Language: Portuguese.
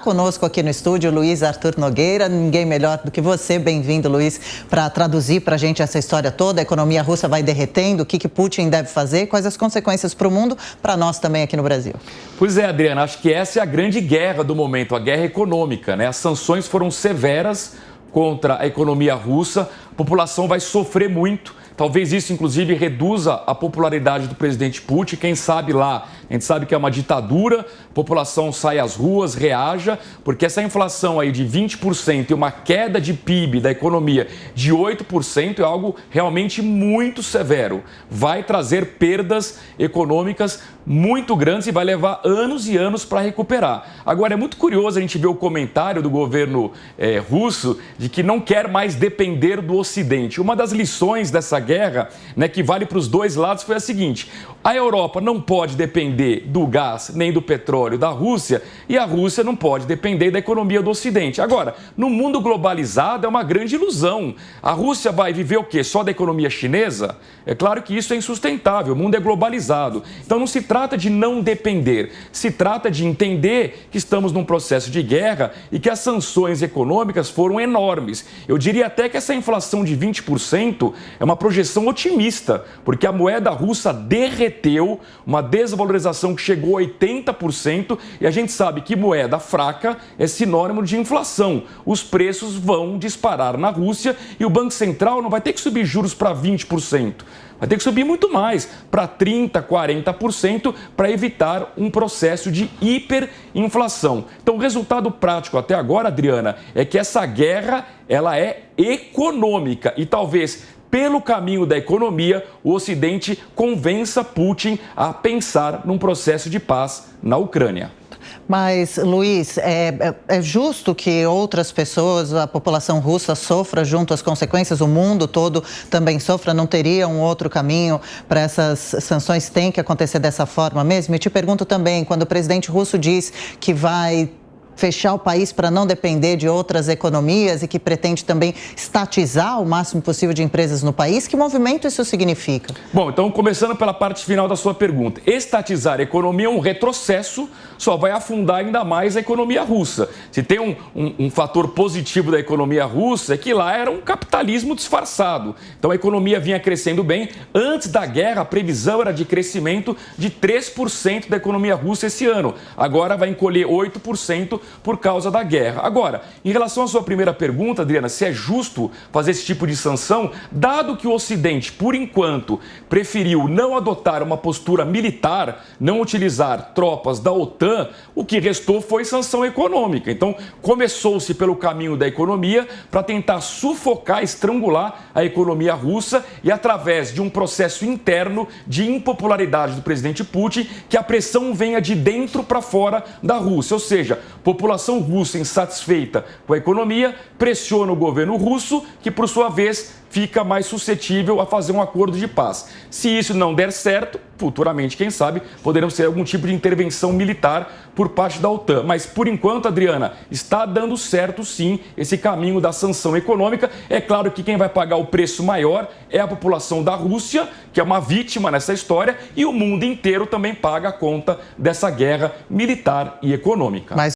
Conosco aqui no estúdio, Luiz Arthur Nogueira, ninguém melhor do que você. Bem-vindo, Luiz, para traduzir para a gente essa história toda. A economia russa vai derretendo, o que Putin deve fazer, quais as consequências para o mundo, para nós também aqui no Brasil. Pois é, Adriana, acho que essa é a grande guerra do momento, a guerra econômica, né? As sanções foram severas contra a economia russa, a população vai sofrer muito. Talvez isso, inclusive, reduza a popularidade do presidente Putin. Quem sabe lá, a gente sabe que é uma ditadura, a população sai às ruas, reaja, porque essa inflação aí de 20% e uma queda de PIB da economia de 8% é algo realmente muito severo. Vai trazer perdas econômicas muito grandes e vai levar anos e anos para recuperar. Agora, é muito curioso a gente ver o comentário do governo russo de que não quer mais depender do Ocidente. Uma das lições dessa guerra, né, que vale para os dois lados, foi a seguinte: a Europa não pode depender do gás nem do petróleo da Rússia e a Rússia não pode depender da economia do Ocidente. Agora, no mundo globalizado é uma grande ilusão. A Rússia vai viver o quê? Só da economia chinesa? É claro que isso é insustentável, o mundo é globalizado. Então não se trata de não depender, se trata de entender que estamos num processo de guerra e que as sanções econômicas foram enormes. Eu diria até que essa inflação de 20% é uma projeção otimista, porque a moeda russa derreteu, uma desvalorização que chegou a 80%, e a gente sabe que moeda fraca é sinônimo de inflação. Os preços vão disparar na Rússia e o Banco Central não vai ter que subir juros para 20%. Vai ter que subir muito mais, para 30%, 40%, para evitar um processo de hiperinflação. Então, o resultado prático até agora, Adriana, é que essa guerra ela é econômica e talvez pelo caminho da economia, o Ocidente convença Putin a pensar num processo de paz na Ucrânia. Mas, Luiz, é justo que outras pessoas, a população russa, sofra junto às consequências, o mundo todo também sofra? Não teria um outro caminho para essas sanções? Tem que acontecer dessa forma mesmo? E te pergunto também, quando o presidente russo diz que vai fechar o país para não depender de outras economias e que pretende também estatizar o máximo possível de empresas no país, que movimento isso significa? Bom, então começando pela parte final da sua pergunta. Estatizar a economia é um retrocesso, só vai afundar ainda mais a economia russa. Se tem um fator positivo da economia russa é que lá era um capitalismo disfarçado. Então a economia vinha crescendo bem. Antes da guerra, a previsão era de crescimento de 3% da economia russa esse ano. Agora vai encolher 8%. Por causa da guerra. Agora, em relação à sua primeira pergunta, Adriana, se é justo fazer esse tipo de sanção, dado que o Ocidente, por enquanto, preferiu não adotar uma postura militar, não utilizar tropas da OTAN, o que restou foi sanção econômica. Então, começou-se pelo caminho da economia para tentar sufocar, estrangular a economia russa e, através de um processo interno de impopularidade do presidente Putin, que a pressão venha de dentro para fora da Rússia, ou seja, população russa insatisfeita com a economia pressiona o governo russo, que por sua vez fica mais suscetível a fazer um acordo de paz. Se isso não der certo, futuramente, quem sabe, poderemos ter algum tipo de intervenção militar por parte da OTAN. Mas, por enquanto, Adriana, está dando certo, sim, esse caminho da sanção econômica. É claro que quem vai pagar o preço maior é a população da Rússia, que é uma vítima nessa história, e o mundo inteiro também paga a conta dessa guerra militar e econômica.